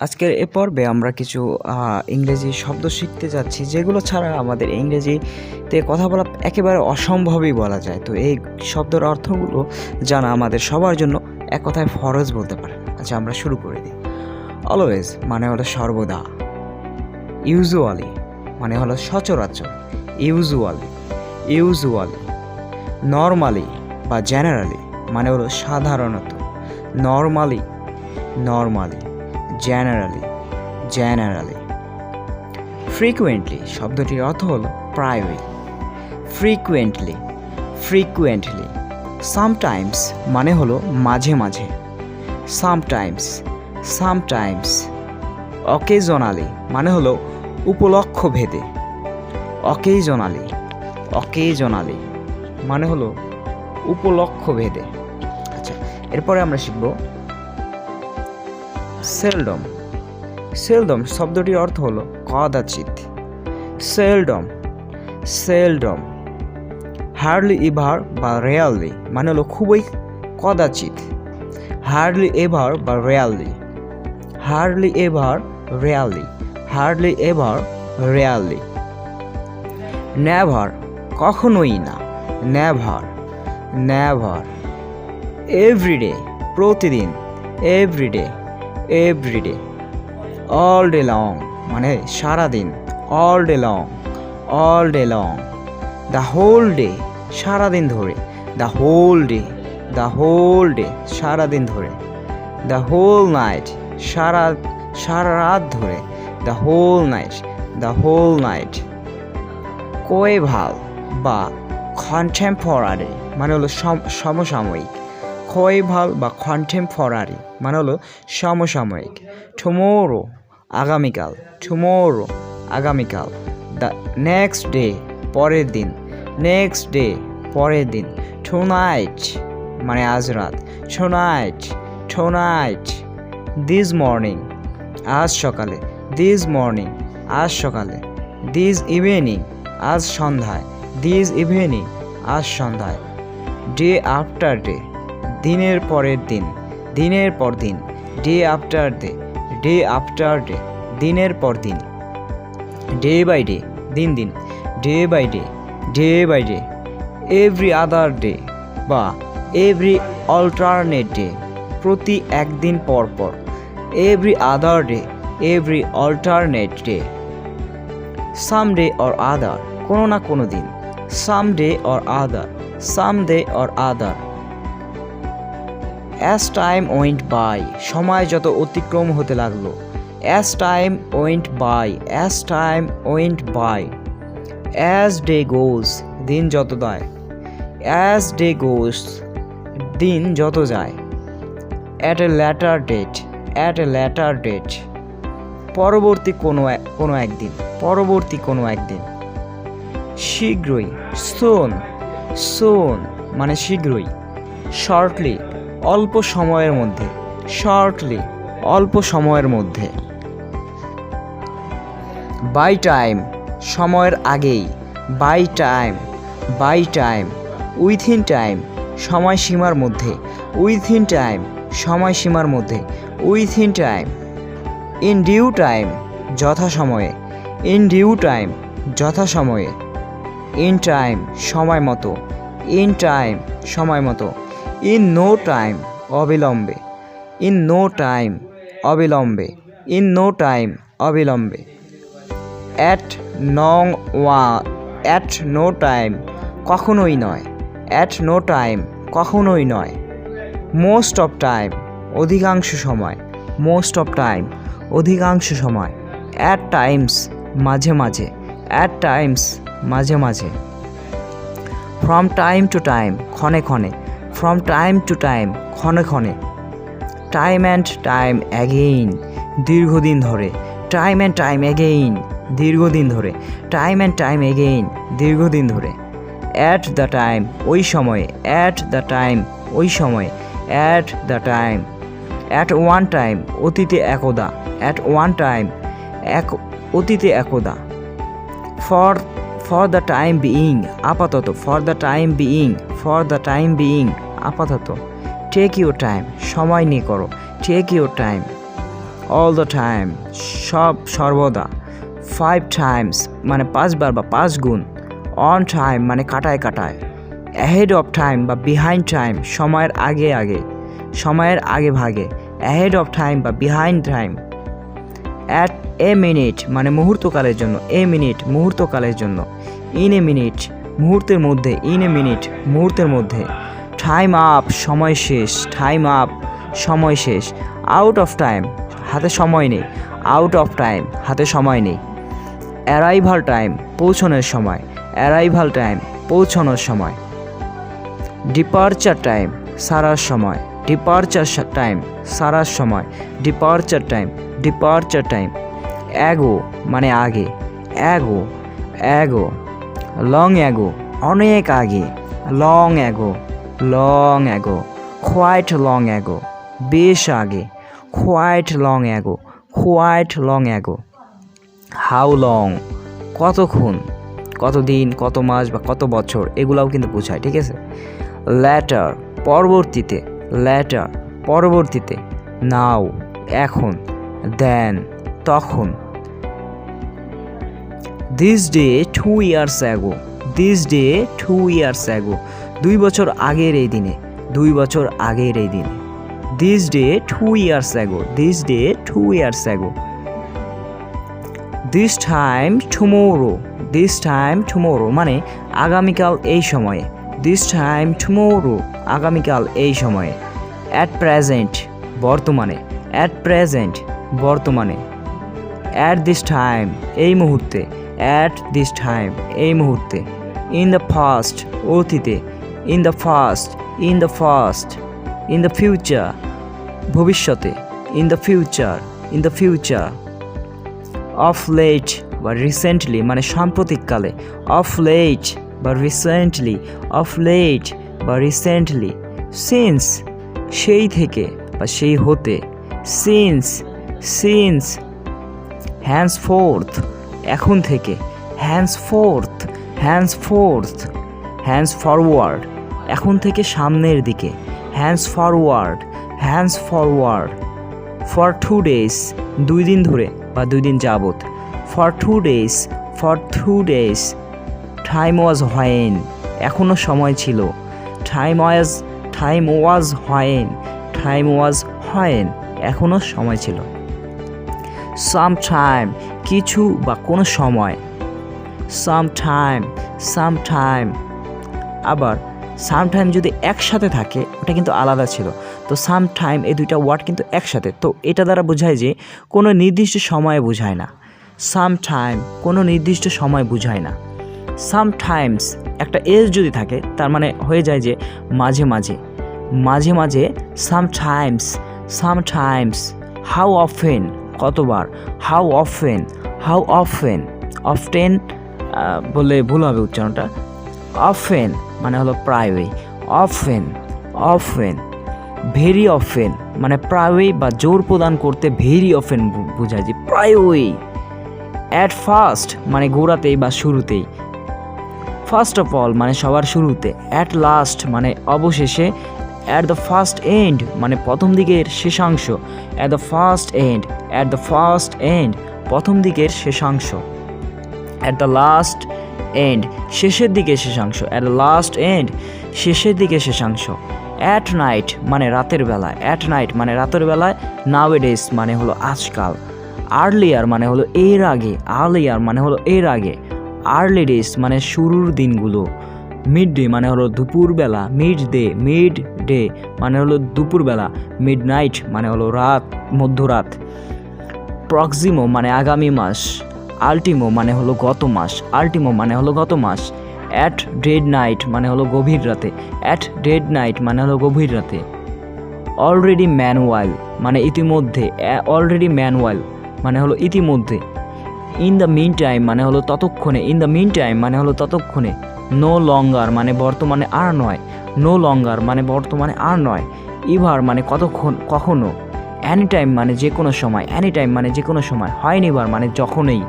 আজকের এ পর্বে আমরা কিছু ইংরেজি শব্দ শিখতে যাচ্ছি, যেগুলো ছাড়া আমাদের ইংরেজিতে কথা বলা একেবারে অসম্ভবই বলা যায়। তো এই শব্দের অর্থগুলো জানা আমাদের সবার জন্য এক কথায় ফরজ বলতে পারেন। আচ্ছা, আমরা শুরু করে দিই। অলওয়েজ মানে হলো সর্বদা। ইউজুয়ালি মানে হলো সচরাচর। ইউজুয়ালি। নর্মালি বা জেনারেলি মানে হলো সাধারণত। নর্মালি। জেনারেলি। ফ্রিকুয়েন্টলি শব্দটির অর্থ হলো প্রায়ই। ফ্রিকুয়েন্টলি। সামটাইমস মানে হলো মাঝে মাঝে। সামটাইমস। অকেজনালি মানে হলো উপলক্ষ ভেদে। অকেজনালি মানে হলো উপলক্ষ ভেদে। আচ্ছা, এরপরে আমরা শিখব সেলডম শব্দটির অর্থ হলো কদাচিৎ। সেলডম। হার্ডলি এভার বা রেয়ারলি মানে হলো খুবই কদাচিৎ। Hardly ever rarely. নেভার কখনোই না। নেভার। এভরিডে প্রতিদিন। এভরিডে। অল ডে লং মানে সারাদিন। All day long. The whole day সারাদিন ধরে। দ্য হোল ডে সারাদিন ধরে। দ্য হোল নাইট সারা রাত ধরে। The whole night. কোয়েভাল বা কন্টেম্পোরারি মানে হলো সমসাময়িক। কোয়েভাল বা কন্টেম্পোরারি মানে হলো সমসাময়িক। টুমোরো আগামীকাল। দ্য নেক্সট ডে পরের দিন। টুনাইট মানে আজ রাত। টুনাইট। দিস মর্নিং আজ সকালে। দিস ইভিনিং আজ সন্ধ্যায়। ডে আফটার ডে দিনের পর দিন। ডে আফটার ডে দিনের পর দিন। ডে বাই ডে দিন। Day by day. Every other day বা এভরি অল্টারনেট ডে প্রতি একদিন পর। Every other day every alternate day. Someday or other কোনো না কোনো দিন। Someday or other. As time went by সময় যত অতিক্রম হতে লাগলো। As time went by. As day goes দিন যত যায়। অ্যাট এ ল্যাটার ডেট পরবর্তী কোনো একদিন। শীঘ্রই সোন মানে শীঘ্রই। শর্টলি অল্প সময়ের মধ্যে। বাই টাইম সময়ের আগেই। By time. উইথিন টাইম সময়সীমার মধ্যে। Within time. In due time যথাসময়ে। ইন টাইম সময় মতো। ইন নো টাইম অবিলম্বে। অ্যাট নো টাইম কখনোই নয়। মোস্ট অফ টাইম অধিকাংশ সময়। অ্যাট টাইমস মাঝে মাঝে। ফ্রম টাইম টু টাইম ক্ষণে। টাইম অ্যান্ড টাইম অ্যাগেইন দীর্ঘদিন ধরে। টাইম অ্যান্ড টাইম অ্যাগেইন দীর্ঘদিন ধরে। অ্যাট দ্য টাইম ওই সময়ে। অ্যাট ওয়ান টাইম অতীতে একদা। ফর দ্য টাইম বিইং আপাতত। টেক ইউর টাইম সময় নিয়ে করো। অল দ্য টাইম সব সর্বদা, 5 টাইমস মানে 5 বার বা 5 গুণ, অন টাইম মানে কাটায় কাটায়, অ্যাহেড অফ টাইম বা বিহাইন্ড টাইম সময়ের আগে আগে, সময়ের আগে ভাগে, অ্যাহেড অফ টাইম বা behind time, at a minute মানে মুহূর্তকালের জন্য, এ মিনিট মুহূর্তকালের জন্য, ইন এ মিনিট মুহূর্তের মধ্যে, ইন এ মিনিট মুহূর্তের মধ্যে, টাইম আপ সময় শেষ, টাইম আপ সময় শেষ, আউট অফ টাইম হাতে সময় নেই, আউট অফ টাইম হাতে সময় নেই, অ্যারাইভাল টাইম পৌঁছানোর সময়, অ্যারাইভাল টাইম পৌঁছানোর সময়, ডিপারচার টাইম সারার সময়, ডিপারচার টাইম সারার সময়, departure time, departure time, ago মানে আগে, অ্যাগো অ্যাগো, লং অ্যাগো অনেক আগে, long ago, long ago, quite long ago বেশ আগে, quite long ago, quite long ago, how long কতক্ষণ, কতদিন, কত মাস বা কত বছর এগুলাও কিন্তু বোঝায়, ঠিক আছে। ল্যাটার পরবর্তীতে, ল্যাটার পরবর্তীতে, নাও এখন, দেন তখন, this day 2 years ago, this day 2 years ago 2 বছর আগের এই দিনে, 2 বছর আগের এই দিনে, this day 2 years ago, this day 2 years ago, this time tomorrow, this time tomorrow মানে আগামীকাল এই সময়ে, দিস টাইম টুমোরো আগামীকাল এই সময়ে, অ্যাট প্রেজেন্ট বর্তমানে, অ্যাট প্রেজেন্ট বর্তমানে, অ্যাট দিস টাইম এই মুহূর্তে, অ্যাট দিস টাইম এই মুহূর্তে, ইন দ্য ফাস্ট অতীতে, in the past, in the past, in the future ভবিষ্যতে, in the future, in the future, of late বা রিসেন্টলি মানে সাম্প্রতিককালে, অফ লেট বা রিসেন্টলি, অফ লেট বা রিসেন্টলি, সিন্স সেই থেকে বা সেই হতে, সিন্স, সিন্স, হ্যান্ডস ফোর্থ এখন থেকে, hands fourth, hands fourth, hands forward এখন থেকে সামনের দিকে, hands forward, hands forward, for 2 days 2 দিন ধরে বা 2 দিন যাবত, for 2 days, for 2 days, time was when এখনও সময় ছিল, time was, time was when, time was when এখনও সময় ছিল, সাম টাইম কিছু বা কোনো সময়, সাম টাইম, সাম টাইম, আবার সাম টাইম যদি একসাথে থাকে ওটা কিন্তু আলাদা ছিল, তো সাম টাইম এই দুইটা ওয়ার্ড কিন্তু একসাথে, তো এটা দ্বারা বোঝায় যে কোনো নির্দিষ্ট সময়ে বোঝায় না, সাম টাইম কোনো নির্দিষ্ট সময় বোঝায় না, সামটাইমস একটা এস যদি থাকে তার মানে হয়ে যায় যে মাঝে মাঝে, মাঝে মাঝে, সামটাইমস, সামটাইমস, হাউ অফেন কতবার, how often, how often, often বলে ভুল হবে উচ্চারণটা, অফেন মানে হলো প্রায়ই, অফেন, অফেন, ভেরি অফেন মানে প্রায়ই বা জোর প্রদান করতে ভেরি অফেন বোঝায় যে প্রায়ই, অ্যাট ফার্স্ট মানে গোড়াতেই বা শুরুতেই, ফার্স্ট অফ অল মানে সবার শুরুতে, অ্যাট লাস্ট মানে অবশেষে, অ্যাট দ্য ফার্স্ট এন্ড মানে প্রথম দিকের শেষাংশ, at the first end, at the first end প্রথম দিকের শেষাংশ, অ্যাট দ্য লাস্ট এন্ড শেষের দিকে শেষাংশ, অ্যাট দ্য লাস্ট এন্ড শেষের দিকে শেষাংশ, অ্যাট নাইট মানে রাতের বেলায়, অ্যাট নাইট মানে রাতের বেলায়, নাওয়েডেজ মানে হলো আজকাল, আর্লিয়ার মানে হলো এর আগে, আর্লিয়ার মানে হলো এর আগে, আর্লি ডেজ মানে শুরুর দিনগুলো, মিড ডে মানে হলো দুপুরবেলা, মিড ডে মানে হলো দুপুরবেলা, মিড নাইট মানে হলো রাত, মধ্যরাত, প্রক্সিমো মানে আগামী মাস, আল্টিমো মানে হলো গত মাস, আল্টিমো মানে হলো গত মাস, অ্যাট ডেড নাইট মানে হলো গভীর রাতে, অ্যাট ডেড নাইট মানে হলো গভীর রাতে, অলরেডি ম্যানুয়াল মানে ইতিমধ্যে, অলরেডি ম্যানুয়াল মানে হলো ইতিমধ্যে, ইন দ্য মিন টাইম মানে হলো ততক্ষণে, ইন দ্য মিন টাইম মানে হলো ততক্ষণে, নো লঙ্গার মানে বর্তমানে আর নয়, নো লঙ্গার মানে বর্তমানে আর নয়, ইভার মানে কতক্ষণ কখনো, অ্যানি টাইম মানে যে কোনো সময়, অ্যানি টাইম মানে যে কোনো সময়, হয়নিবার মানে যখনই,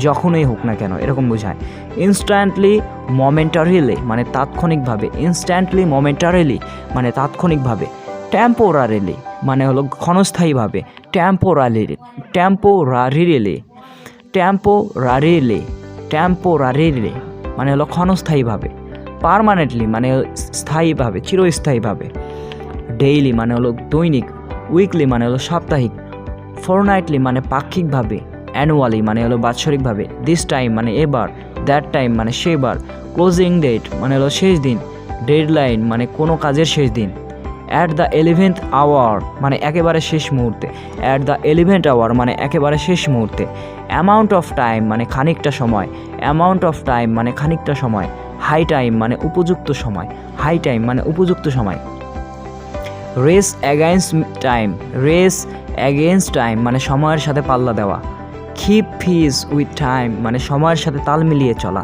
যখনই হোক না কেন এরকম বোঝায়, ইনস্ট্যান্টলি মোমেন্টারিলি মানে তাৎক্ষণিকভাবে, ইনস্ট্যান্টলি মোমেন্টারিলি মানে তাৎক্ষণিকভাবে, টেম্পোরারিলি মানে হলো ক্ষণস্থায়ীভাবে, টেম্পোরারিলি টেম্পোরারিলি টেম্পোরারিলি টেম্পোরারিলি মানে হলো ক্ষণস্থায়ীভাবে, পার্মানেন্টলি মানে স্থায়ীভাবে, চিরস্থায়ীভাবে, ডেইলি মানে হলো দৈনিক, উইকলি মানে হলো সাপ্তাহিক, ফোরনাইটলি মানে পাক্ষিকভাবে, অ্যানুয়ালি মানে হলো বাৎসরিকভাবে, দিস টাইম মানে এবার, দ্যাট টাইম মানে সেবার, ক্লোজিং ডেট মানে হলো শেষ দিন, ডেডলাইন মানে কোনো কাজের শেষ দিন, অ্যাট দ্য 11th আওয়ার মানে একেবারে শেষ মুহূর্তে, অ্যাট দ্য 11th আওয়ার মানে একেবারে শেষ মুহূর্তে, অ্যামাউন্ট অফ টাইম মানে খানিকটা সময়, অ্যামাউন্ট অফ টাইম মানে খানিকটা সময়, হাই টাইম মানে উপযুক্ত সময়, হাই টাইম মানে উপযুক্ত সময়, race against time, race against time মানে সময়ের সাথে পাল্লা দেওয়া, কিপ পিস উইথ টাইম মানে সময়ের সাথে তাল মিলিয়ে চলা,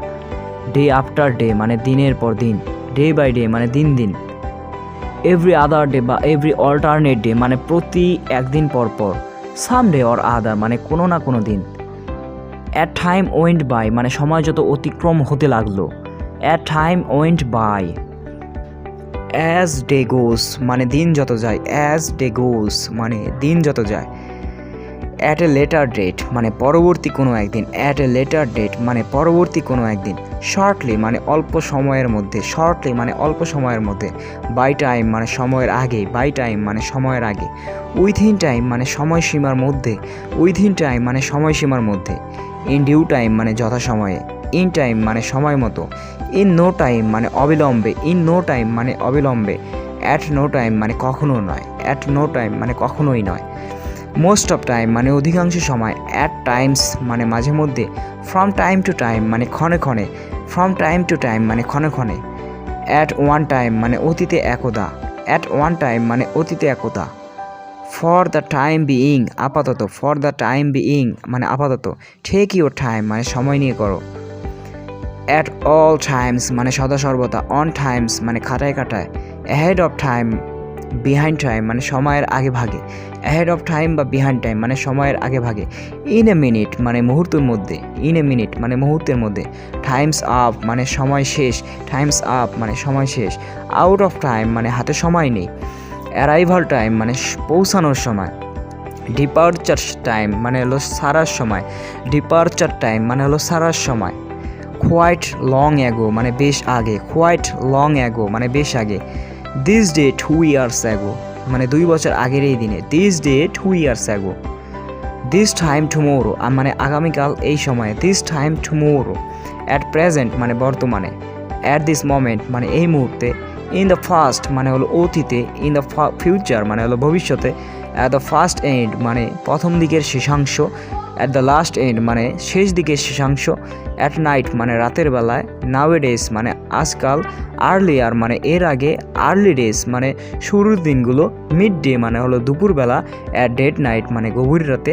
ডে আফটার ডে মানে দিনের পর দিন, ডে বাই ডে মানে দিন দিন, এভরি আদার ডে বা এভরি অল্টারনেট ডে মানে প্রতি একদিন পর পর, সাম ডে অর আদার মানে কোনো না কোনো দিন, অ্যাট টাইম ওয়েন্ট বাই মানে সময় যত অতিক্রম হতে লাগলো, at time went by, as day goes মানে দিন যত যায়, অ্যাজ ডে গোস মানে দিন যত যায়, অ্যাট এ লেটার ডেট মানে পরবর্তী কোনো একদিন, অ্যাট এ লেটার ডেট মানে পরবর্তী কোনো একদিন, শর্টলি মানে অল্প সময়ের মধ্যে, শর্টলি মানে অল্প সময়ের মধ্যে, বাই টাইম মানে সময়ের আগে, বাই টাইম মানে সময়ের আগে, উইথিন টাইম মানে সময়সীমার মধ্যে, উইথিন টাইম মানে সময়সীমার মধ্যে, ইন ডিউ টাইম মানে যথাসময়ে, ইন টাইম মানে সময় মতো, ইন নো টাইম মানে অবিলম্বে, ইন নো টাইম মানে অবিলম্বে, অ্যাট নো টাইম মানে কখনো নয়, অ্যাট নো টাইম মানে কখনোই নয়, মোস্ট অফ টাইম মানে অধিকাংশ সময়, অ্যাট টাইমস মানে মাঝে মধ্যে, ফ্রম টাইম টু টাইম মানে ক্ষণে ক্ষণে, ফ্রম টাইম টু টাইম মানে ক্ষণে ক্ষণে, অ্যাট ওয়ান টাইম মানে অতীতে একদা, অ্যাট ওয়ান টাইম মানে অতীতে একদা, ফর দ্য টাইম বিইং আপাতত, ফর দ্য টাইম বিইং মানে আপাতত, টেক ইউর টাইম মানে সময় নিয়ে করো, অ্যাট অল টাইমস মানে সদা সর্বদা, অন টাইমস মানে খাটায় কাটায়, ahead of time behind time মানে সময়ের আগে ভাগে, অ্যাহেড অফ টাইম বা বিহাইন্ড টাইম মানে সময়ের আগে ভাগে, ইন এ মিনিট মানে মুহূর্তের মধ্যে, ইন এ মিনিট মানে মুহূর্তের মধ্যে, টাইমস আপ মানে সময় শেষ, টাইমস আপ মানে সময় শেষ, আউট অফ টাইম মানে হাতে সময় নেই, অ্যারাইভাল টাইম মানে পৌঁছানোর সময়, ডিপারচার টাইম মানে হলো সারার সময়, ডিপারচার টাইম মানে হলো সারার সময়, কোয়াইট লং অ্যাগো মানে বেশ আগে, কোয়াইট লং অ্যাগো মানে বেশ আগে, দিস ডে 2 years অ্যাগো মানে 2 বছর আগের এই দিনে, this day 2 years ago, this time tomorrow মানে আগামীকাল এই সময়ে, this time tomorrow, at present মানে বর্তমানে, অ্যাট দিস মোমেন্ট মানে এই মুহূর্তে, ইন দ্য ফার্স্ট মানে হলো অতীতে, ইন দ্য ফিউচার মানে হলো ভবিষ্যতে, অ্যাট দ্য ফার্স্ট এন্ড মানে প্রথম দিকের শেষাংশ, অ্যাট দ্য লাস্ট এন্ড মানে শেষ দিকের শেষাংশ, অ্যাট নাইট মানে রাতের বেলায়, নাওয়েডেজ মানে আজকাল, আর্লিয়ার মানে এর আগে, আর্লি ডেজ মানে শুরুর দিনগুলো, মিড ডে মানে হলো দুপুরবেলা, অ্যাট ডেড নাইট মানে গভীর রাতে,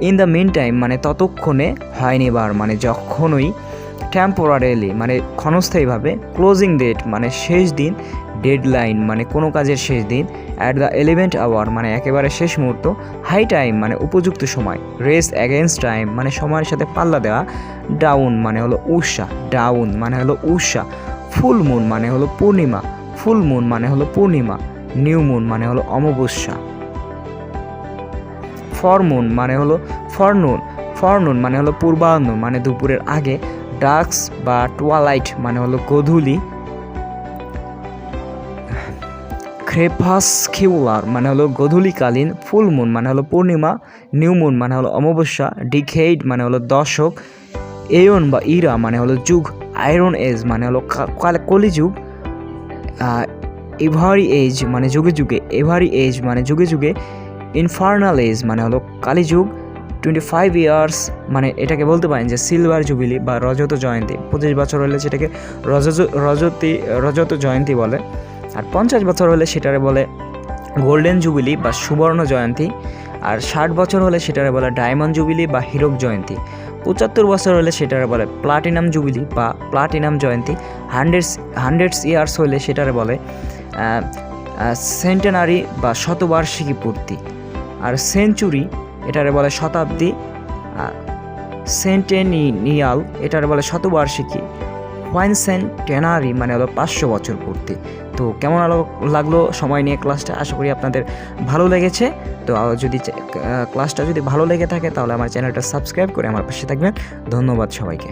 ইন দ্য মিন টাইম মানে ততক্ষণে, হয়নি বার মানে যখনই, টেম্পোরারিলি মানে ক্ষণস্থায়ীভাবে, ক্লোজিং ডেট মানে শেষ দিন, ডেডলাইন মানে কোনো কাজের শেষ দিন, অ্যাট দ্য 11th আওয়ার মানে একেবারে শেষ মুহূর্ত, হাই টাইম মানে উপযুক্ত সময়, রেস অ্যাগেনস্ট টাইম মানে সময়ের সাথে পাল্লা দেওয়া, ডাউন মানে হলো উষা, ডাউন মানে হলো উষা, ফুল মুন মানে হলো পূর্ণিমা, ফুল মুন মানে হলো পূর্ণিমা, নিউ মুন মানে হলো অমাবস্যা, ফরমুন মানে হলো ফরনুন, ফরনুন মানে হলো পূর্বাহ্ন মানে দুপুরের আগে, ডার্কস বা টুয়ালাইট মানে হলো গোধূলি, ক্রেপাসকিউলার মানে হলো গোধূলিকালীন, ফুল মুন মানে হলো পূর্ণিমা, নিউ মুন মানে হলো অমাবস্যা, ডিকেইড মানে হলো দশক, এয়ন বা ইরা মানে হলো যুগ, আয়রন এজ মানে হলো কলিযুগ, এভারি এজ মানে যুগে যুগে, এভারি এজ মানে যুগে যুগে, ইনফার্নাল এজ মানে হলো কালীযুগ, 25 years মানে এটাকে বলতে পারেন যে সিলভার জুবিলি বা রজত জয়ন্তী, 25 বছর হলে সেটাকে রজত জয়ন্তী বলে, আর 50 বছর হলে সেটারে বলে গোল্ডেন জুবিলি বা সুবর্ণ জয়ন্তী, আর 60 বছর হলে সেটারে বলে ডায়মন্ড জুবিলি বা হীরক জয়ন্তী, 75 বছর হলে সেটারে বলে প্লাটিনাম জুবিলি বা প্লাটিনাম জয়ন্তী, 100 years হলে সেটারে বলে সেন্টেনারি বা শতবার্ষিকী পূর্তি, আর সেঞ্চুরি এটারে বলে শতাব্দী, সেন্টেনিয়াল এটারে বলে শতবার্ষিকী, সেন্টেনারি মানে হলো 500 বছর পূর্তি। তো তো কেমন লাগলো সময় নিয়ে ক্লাসটা, আশা করি আপনাদের ভালো লেগেছে। তো যদি ক্লাসটা যদি ভালো লেগে থাকে তাহলে আমার চ্যানেলটা সাবস্ক্রাইব করে আমার পাশে থাকবেন। ধন্যবাদ সবাইকে।